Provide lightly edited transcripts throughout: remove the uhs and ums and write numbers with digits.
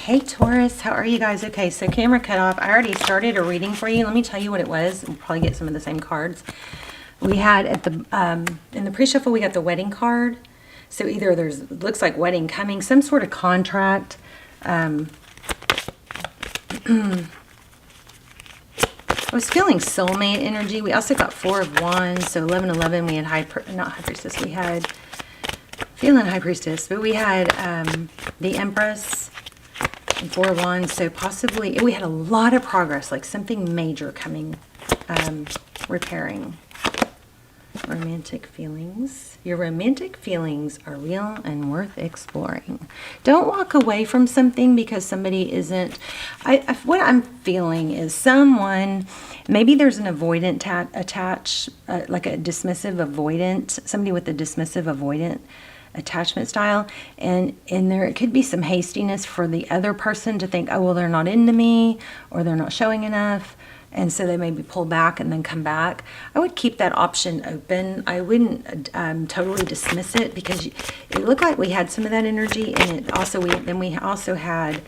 Hey Taurus, how are you guys? Okay, so camera cut off. I already started a reading for you. Let me tell you what it was. We'll probably get some of the same cards. We had at the in the pre-shuffle we got the wedding card. So either there's looks like wedding coming, some sort of contract. I was feeling soulmate energy. We also got 4 of Wands, so 11-11. We had not High Priestess. We had feeling High Priestess, but we had the Empress and 4 of Wands. So possibly we had a lot of progress, like something major coming, repairing. Romantic feelings. Your romantic feelings are real and worth exploring. Don't walk away from something because somebody isn't. What I'm feeling is someone, maybe there's an avoidant attached, like a dismissive avoidant, somebody with a dismissive avoidant attachment style, and there could be some hastiness for the other person to think, oh well, they're not into me, or they're not showing enough. And so they maybe pull back and then come back. I would keep that option open. I wouldn't totally dismiss it, because it looked like we had some of that energy, and it also we also had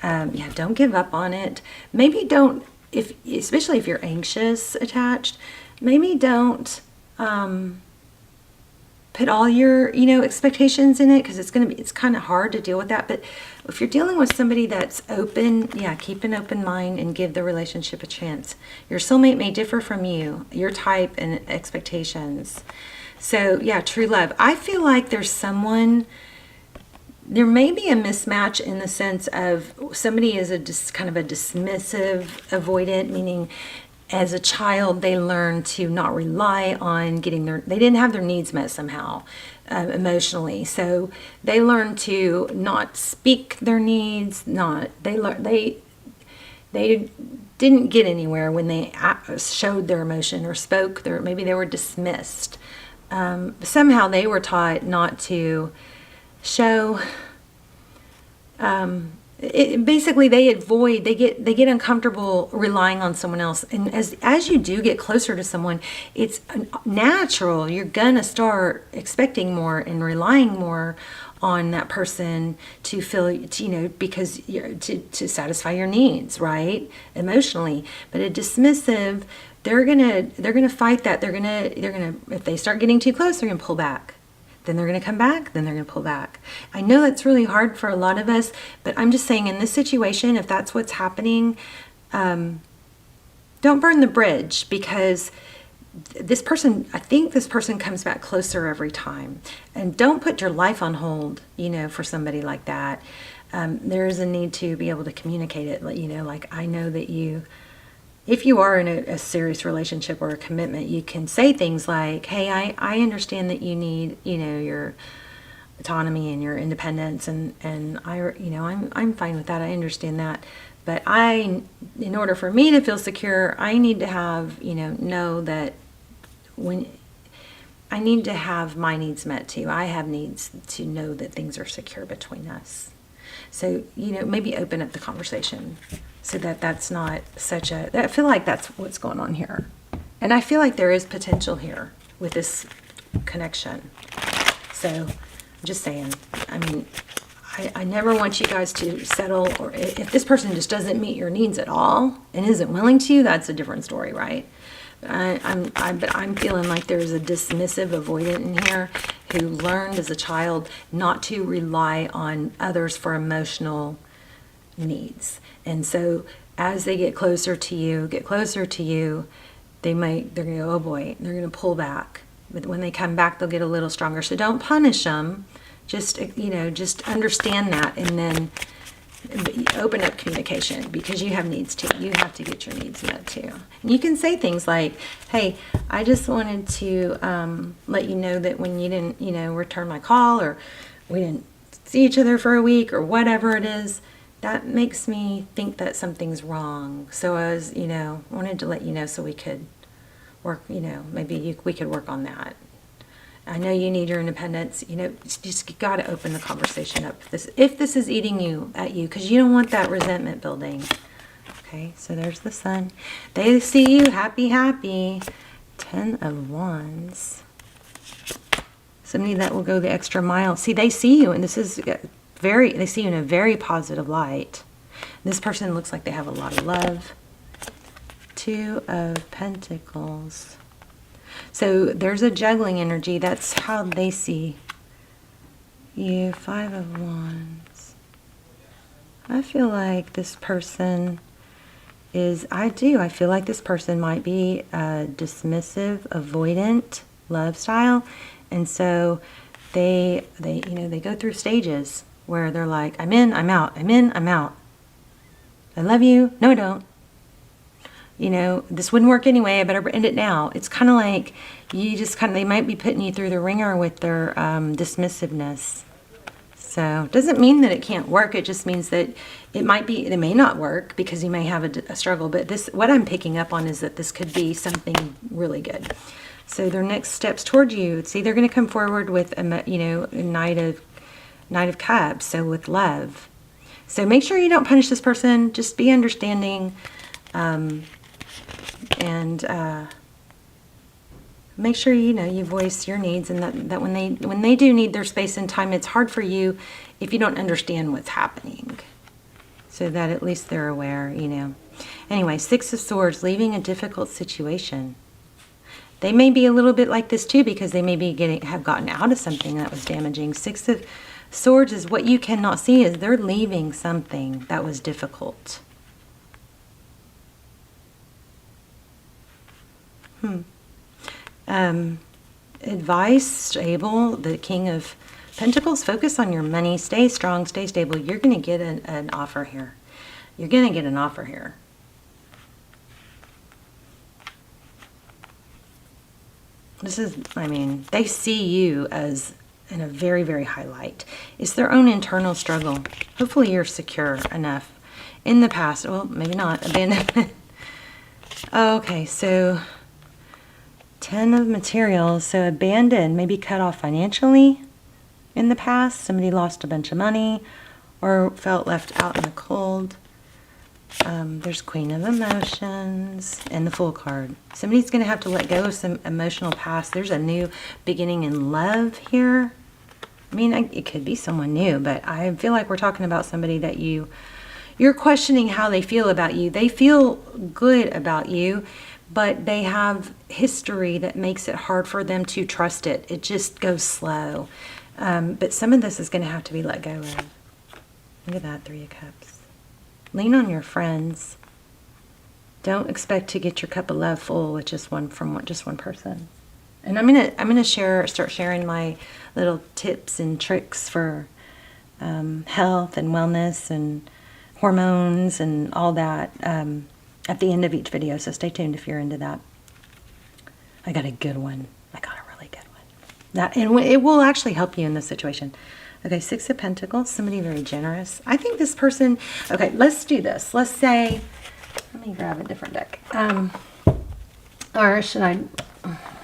yeah, don't give up on it. Maybe don't, especially if you're anxious attached, maybe don't put all your expectations in it, because it's kind of hard to deal with that. But if you're dealing with somebody that's open, yeah, keep an open mind and give the relationship a chance. Your soulmate may differ from you, your type and expectations. So yeah, true love. I feel like there may be a mismatch in the sense of somebody is kind of a dismissive avoidant, meaning as a child, they learned to not rely on they didn't have their needs met somehow, emotionally. So they learned to not speak their needs, they didn't get anywhere when they showed their emotion or spoke maybe they were dismissed. Somehow they were taught not to show, basically they get uncomfortable relying on someone else. And as you do get closer to someone, it's natural, you're gonna start expecting more and relying more on that person to feel, because to satisfy your needs, right, emotionally. But a dismissive, they're gonna fight that. They're gonna if they start getting too close, they're gonna pull back. Then they're going to come back, then they're going to pull back. I know that's really hard for a lot of us, but I'm just saying in this situation, if that's what's happening, don't burn the bridge, because this person, I think this person comes back closer every time. And don't put your life on hold, for somebody like that. There is a need to be able to communicate it, like I know that if you are in a serious relationship or a commitment, you can say things like, hey, I understand that you need, your autonomy and your independence, and I'm fine with that. I understand that. But in order for me to feel secure, I need to have, know that when I need to have my needs met too. I have needs to know that things are secure between us. So, maybe open up the conversation so that that's not I feel like that's what's going on here. And I feel like there is potential here with this connection. So, I'm just saying, I never want you guys to settle, or if this person just doesn't meet your needs at all and isn't willing to, that's a different story, right? But I'm feeling like there's a dismissive avoidant in here who learned as a child not to rely on others for emotional needs. And so as they get closer to you, they're going to go, oh boy, they're going to pull back. But when they come back, they'll get a little stronger. So don't punish them. Just understand that, and then open up communication, because you have needs too. You have to get your needs met too. And you can say things like, hey, I just wanted to let you know that when you didn't, return my call, or we didn't see each other for a week, or whatever it is, that makes me think that something's wrong. So I was, wanted to let you know so we could work, maybe we could work on that. I know you need your independence. Just got to open the conversation up. If this is eating at you, because you don't want that resentment building. Okay, so there's the sun. They see you happy. 10 of Wands. Somebody that will go the extra mile. See, they see you, and this is they see you in a very positive light. This person looks like they have a lot of love. Two of Pentacles. So there's a juggling energy. That's how they see you. Five of Wands. I feel like this person is, I feel like this person might be a dismissive, avoidant love style. And so they go through stages where they're like, I'm in, I'm out, I'm in, I'm out. I love you. No, I don't. This wouldn't work anyway. I better end it now. It's kind of like they might be putting you through the ringer with their dismissiveness. So it doesn't mean that it can't work. It just means that it may not work because you may have a struggle. But what I'm picking up on is that this could be something really good. So their next steps toward you, it's either going to come forward with a Knight of Cups, so with love. So make sure you don't punish this person. Just be understanding, and make sure you voice your needs, and that when they do need their space and time, it's hard for you if you don't understand what's happening. So that at least they're aware, Anyway, Six of Swords, leaving a difficult situation. They may be a little bit like this too, because they may have gotten out of something that was damaging. Six of Swords is what you cannot see, is they're leaving something that was difficult. Advice, stable, the King of Pentacles, focus on your money, stay strong, stay stable. You're going to get an offer here. You're going to get an offer here. They see you as in a very, very high light. It's their own internal struggle. Hopefully you're secure enough. In the past, well, maybe not, abandonment. Okay, so 10 of materials, so abandoned, maybe cut off financially in the past. Somebody lost a bunch of money or felt left out in the cold. There's Queen of Emotions and the Fool card. Somebody's going to have to let go of some emotional past. There's a new beginning in love here. It could be someone new, but I feel like we're talking about somebody that you're questioning how they feel about you. They feel good about you, but they have history that makes it hard for them to trust it. It just goes slow. But some of this is going to have to be let go of. Look at that, Three of Cups. Lean on your friends. Don't expect to get your cup of love full with just one person. And I'm gonna start sharing my little tips and tricks for health and wellness and hormones and all that at the end of each video. So stay tuned if you're into that. I got a good one. I got a really good one. And it will actually help you in this situation. Okay, Six of Pentacles, somebody very generous. I think this person, okay, let's do this. Let's say, let me grab a different deck. Or should I,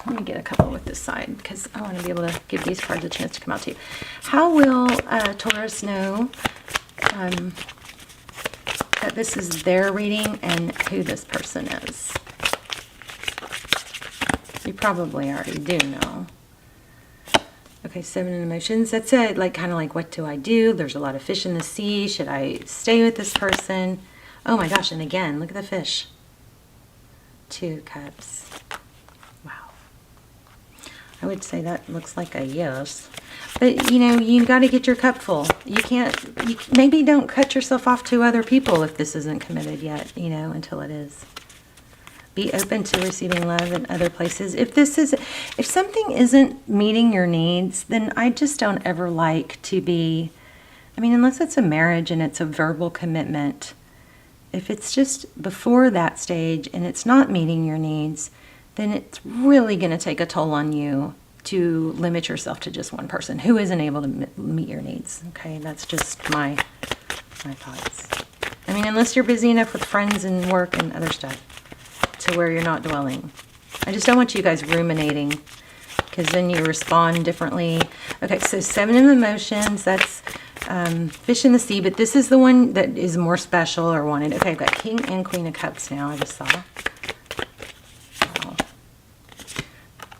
let me get a couple with this side because I want to be able to give these cards a chance to come out to you. How will Taurus know that this is their reading and who this person is? You probably already do know. Okay, Seven of Emotions. That's it. Kind of like, what do I do? There's a lot of fish in the sea. Should I stay with this person? Oh my gosh, and again, look at the fish. Two of Cups. Wow. I would say that looks like a yes. But, you got to get your cup full. Maybe don't cut yourself off to other people if this isn't committed yet, until it is. Be open to receiving love in other places. If something isn't meeting your needs, then I just don't ever like to be, unless it's a marriage and it's a verbal commitment. If it's just before that stage and it's not meeting your needs, then it's really going to take a toll on you to limit yourself to just one person who isn't able to meet your needs. Okay, that's just my thoughts. Unless you're busy enough with friends and work and other stuff to where you're not dwelling. I just don't want you guys ruminating because then you respond differently. Okay, so Seven of Emotions, that's fish in the sea, but this is the one that is more special or wanted. Okay, I've got King and Queen of Cups now, I just saw. Wow.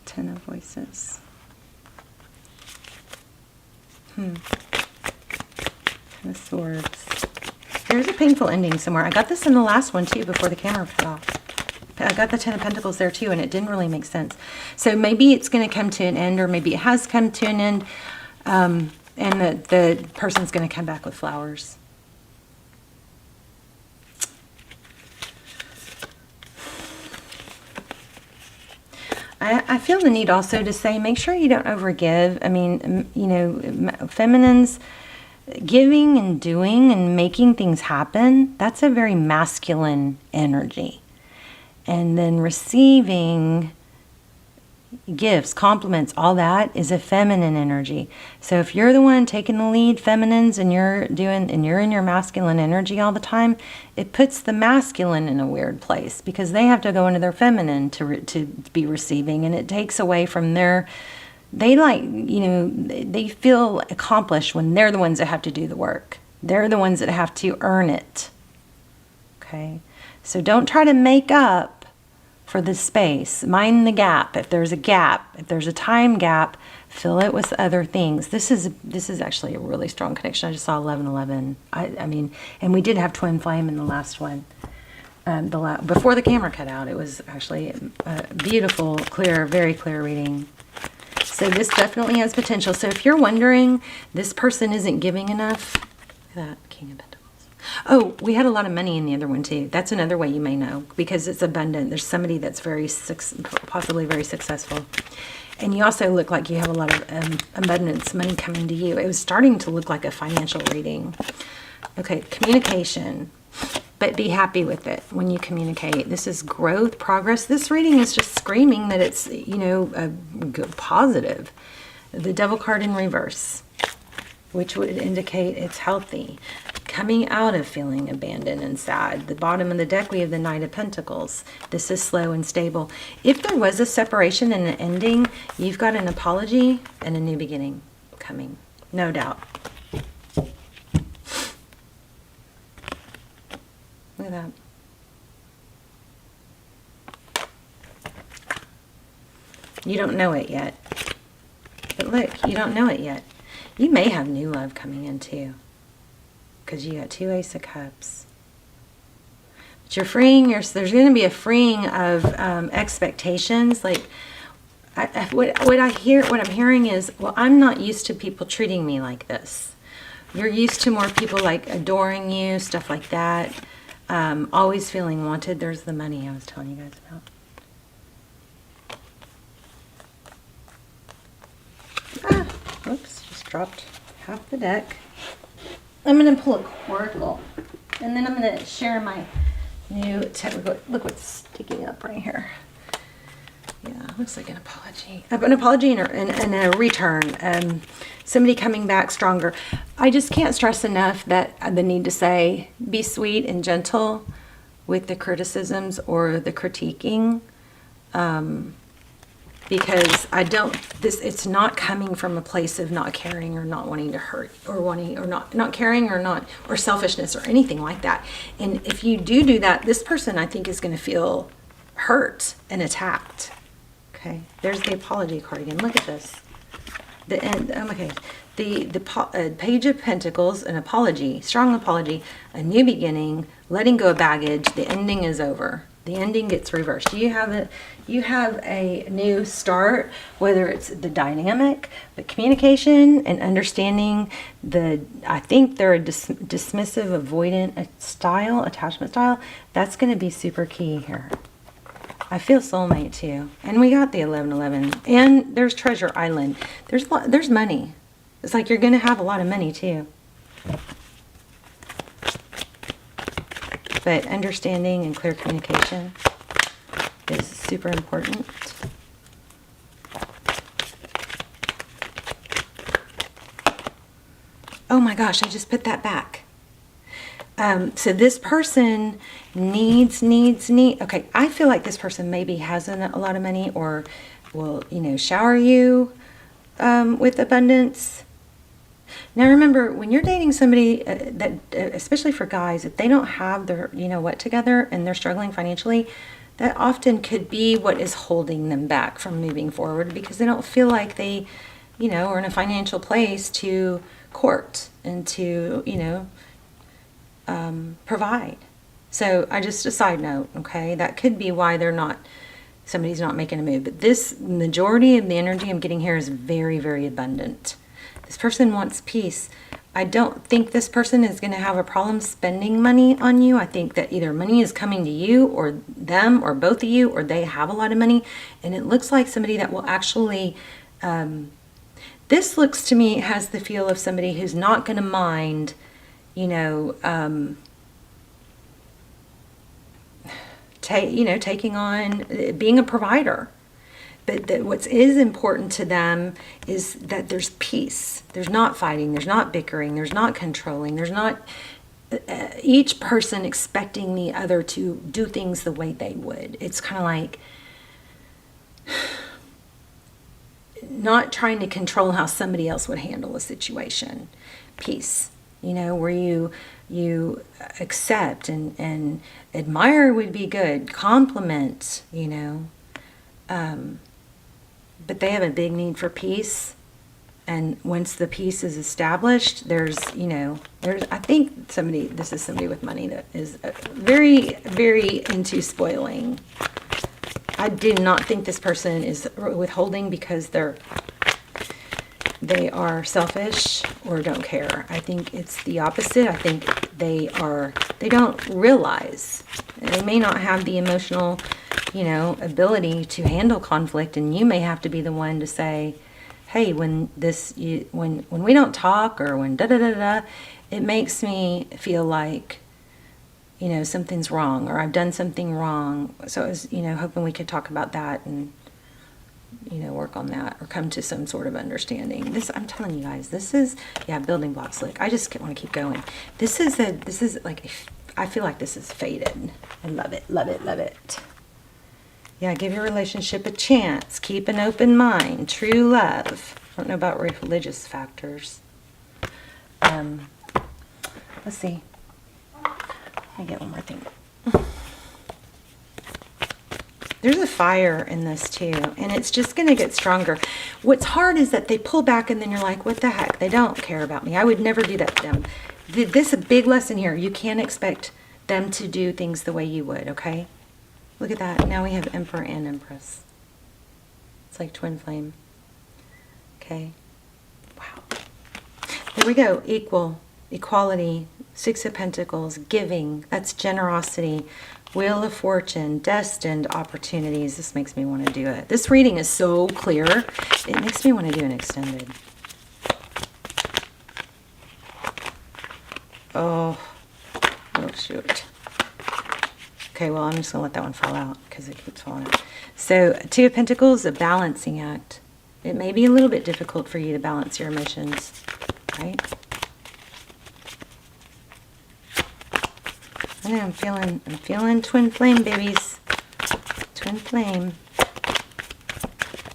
Ten of Voices. Swords. There's a painful ending somewhere. I got this in the last one too before the camera cut off. I got the Ten of Pentacles there too, and it didn't really make sense. So maybe it's going to come to an end, or maybe it has come to an end, and the person's going to come back with flowers. I feel the need also to say, make sure you don't overgive. I mean, you know, feminines, giving and doing and making things happen, that's a very masculine energy. And then receiving gifts, compliments, all that is a feminine energy. So if you're the one taking the lead, feminines, and you're in your masculine energy all the time, it puts the masculine in a weird place because they have to go into their feminine to be receiving, and it takes away from their, they feel accomplished when they're the ones that have to do the work. They're the ones that have to earn it. Okay? So don't try to make up for the space. Mind the gap. If there's a gap, if there's a time gap, fill it with other things. This is actually a really strong connection. I just saw 1111. I mean, and we did have twin flame in the last one. Before the camera cut out, it was actually a beautiful, clear, very clear reading. So this definitely has potential. So if you're wondering, this person isn't giving enough, look at that, King of Pentacles. Oh, we had a lot of money in the other one too. That's another way you may know, because it's abundant. There's somebody that's possibly very successful. And you also look like you have a lot of abundance, money coming to you. It was starting to look like a financial reading. Okay, communication. But be happy with it when you communicate. This is growth, progress. This reading is just screaming that it's, positive. The Devil card in reverse, which would indicate it's healthy. Coming out of feeling abandoned and sad. The bottom of the deck, we have the Knight of Pentacles. This is slow and stable. If there was a separation and an ending, you've got an apology and a new beginning coming. No doubt. Look at that. You don't know it yet. But look, you don't know it yet. You may have new love coming in too, because you got 2 Ace of Cups. But you're freeing, there's going to be a freeing of expectations. Like, what I'm hearing is, well, I'm not used to people treating me like this. You're used to more people like adoring you, stuff like that. Always feeling wanted. There's the money I was telling you guys about. Whoops, just dropped half the deck. I'm going to pull a Oracle, and then I'm going to share my new technical. Look what's sticking up right here. Yeah, looks like an apology. An apology and a return. Somebody coming back stronger. I just can't stress enough that the need to say, be sweet and gentle with the criticisms or the critiquing. Because it's not coming from a place of not caring or not wanting to hurt or wanting or not caring or selfishness or anything like that. And if you do that, this person I think is going to feel hurt and attacked. Okay, there's the apology card again. Look at this. The end. Okay, the Page of Pentacles, an apology, strong apology, a new beginning, letting go of baggage. The ending is over. The ending gets reversed. You have a new start, whether it's the dynamic, the communication, and understanding I think they're a dismissive, avoidant attachment style. That's going to be super key here. I feel soulmate too. And we got the 1111. And there's Treasure Island. There's money. It's like you're going to have a lot of money too. But understanding and clear communication is super important. Oh my gosh, I just put that back. So this person needs. Okay, I feel like this person maybe has a lot of money or will, shower you with abundance. Now remember, when you're dating somebody that, especially for guys, if they don't have their, what together and they're struggling financially, that often could be what is holding them back from moving forward because they don't feel like they, are in a financial place to court and to, provide. So I just, a side note, okay, that could be why somebody's not making a move. But this majority of the energy I'm getting here is very, very abundant. This person wants peace. I don't think this person is going to have a problem spending money on you. I think that either money is coming to you or them or both of you, or they have a lot of money. And it looks like somebody that will actually, this looks to me has the feel of somebody who's not going to mind, taking on being a provider. But that what is important to them is that there's peace. There's not fighting. There's not bickering. There's not controlling. There's not each person expecting the other to do things the way they would. It's kind of like not trying to control how somebody else would handle a situation. Peace, where you accept and admire would be good. Compliment, but they have a big need for peace. And once the peace is established, I think this is somebody with money that is very, very into spoiling. I do not think this person is withholding because they are selfish or don't care. I think it's the opposite. I think they don't realize. They may not have the emotional, ability to handle conflict, and you may have to be the one to say, hey, when we don't talk, or when da-da-da-da, it makes me feel like, something's wrong, or I've done something wrong. So I was, hoping we could talk about that and, work on that, or come to some sort of understanding. I'm telling you guys, this is, building blocks. Look, I just want to keep going. This is like, I feel like this is fated. I love it, love it, love it. Yeah, give your relationship a chance. Keep an open mind. True love. I don't know about religious factors. Let's see. Let me get one more thing. There's a fire in this too, and it's just going to get stronger. What's hard is that they pull back, and then you're like, what the heck? They don't care about me. I would never do that to them. This is a big lesson here. You can't expect them to do things the way you would, okay? Look at that. Now we have Emperor and Empress. It's like twin flame. Okay. Wow. There we go. Equal, equality, Six of Pentacles, giving. That's generosity. Wheel of Fortune, destined opportunities. This makes me want to do it. This reading is so clear. It makes me want to do an extended. Oh shoot. Okay, well, I'm just going to let that one fall out because it keeps falling out. So, Two of Pentacles, a balancing act. It may be a little bit difficult for you to balance your emotions, right? I know, I'm feeling twin flame, babies. Twin flame.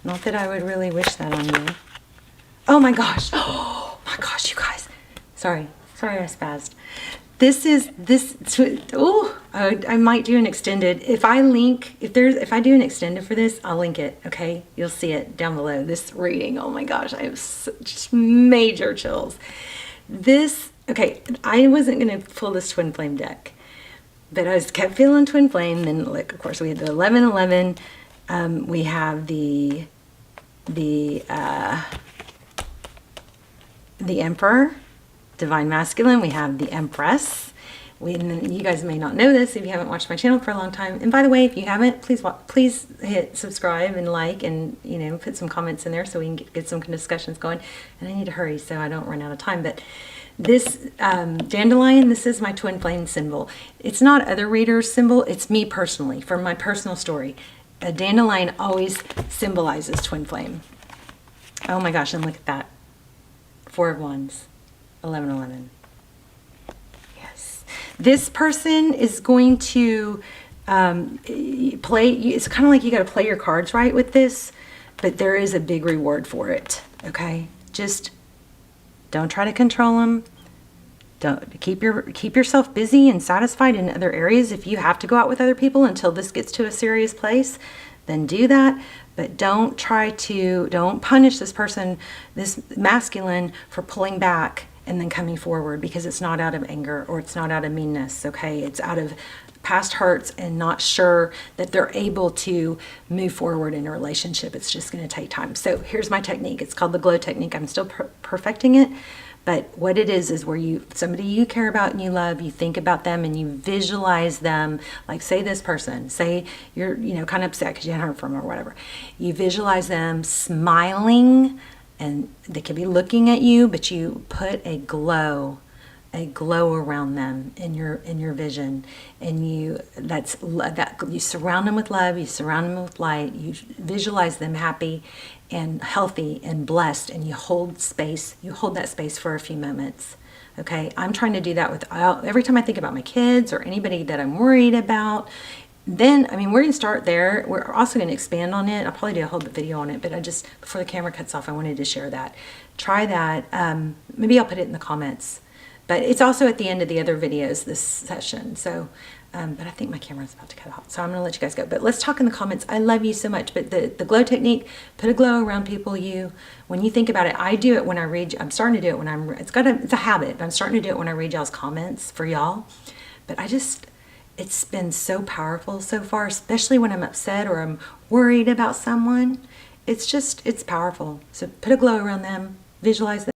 Not that I would really wish that on you. Oh my gosh. Oh my gosh, you guys. Sorry I spazzed. I might do an extended. If I do an extended for this, I'll link it, okay? You'll see it down below. This reading, oh my gosh, I have just major chills. Okay, I wasn't going to pull this twin flame deck, but I kept feeling twin flame. Then, like, of course, we had the 1111. We have the Emperor, Divine Masculine. We have the Empress. You guys may not know this if you haven't watched my channel for a long time. And by the way, if you haven't, please hit subscribe and like, and put some comments in there so we can get some discussions going. And I need to hurry so I don't run out of time. But this dandelion, this is my twin flame symbol. It's not other readers' symbol. It's me personally, for my personal story. A dandelion always symbolizes twin flame. Oh my gosh, and look at that. Four of Wands. 1111. Yes. This person is going to play. It's kind of like you got to play your cards right with this, but there is a big reward for it. Okay, just don't try to control them. Don't keep yourself busy and satisfied in other areas. If you have to go out with other people until this gets to a serious place, then do that. But don't punish this person, this masculine, for pulling back and then coming forward, because it's not out of anger or it's not out of meanness, okay? It's out of past hurts and not sure that they're able to move forward in a relationship. It's just going to take time. So here's my technique. It's called the glow technique. I'm still perfecting it, but what it is where somebody you care about and you love, you think about them and you visualize them. Like, say this person, say you're kind of upset because you hadn't heard from them or whatever. You visualize them smiling, and they could be looking at you, but you put a glow around them in your vision, and you surround them with love, you surround them with light, you visualize them happy and healthy and blessed, and you hold that space for a few moments. Okay, I'm trying to do that with every time I think about my kids or anybody that I'm worried about. Then, I mean, we're going to start there. We're also going to expand on it. I'll probably do a whole video on it, but before the camera cuts off, I wanted to share that. Try that. Maybe I'll put it in the comments. But it's also at the end of the other videos, this session. So, but I think my camera's about to cut off, so I'm going to let you guys go. But let's talk in the comments. I love you so much. But the glow technique, put a glow around people. When you think about it, I do it when I read. I'm starting to do it when it's a habit, but I'm starting to do it when I read y'all's comments for y'all. But it's been so powerful so far, especially when I'm upset or I'm worried about someone. It's powerful. So put a glow around them, visualize them.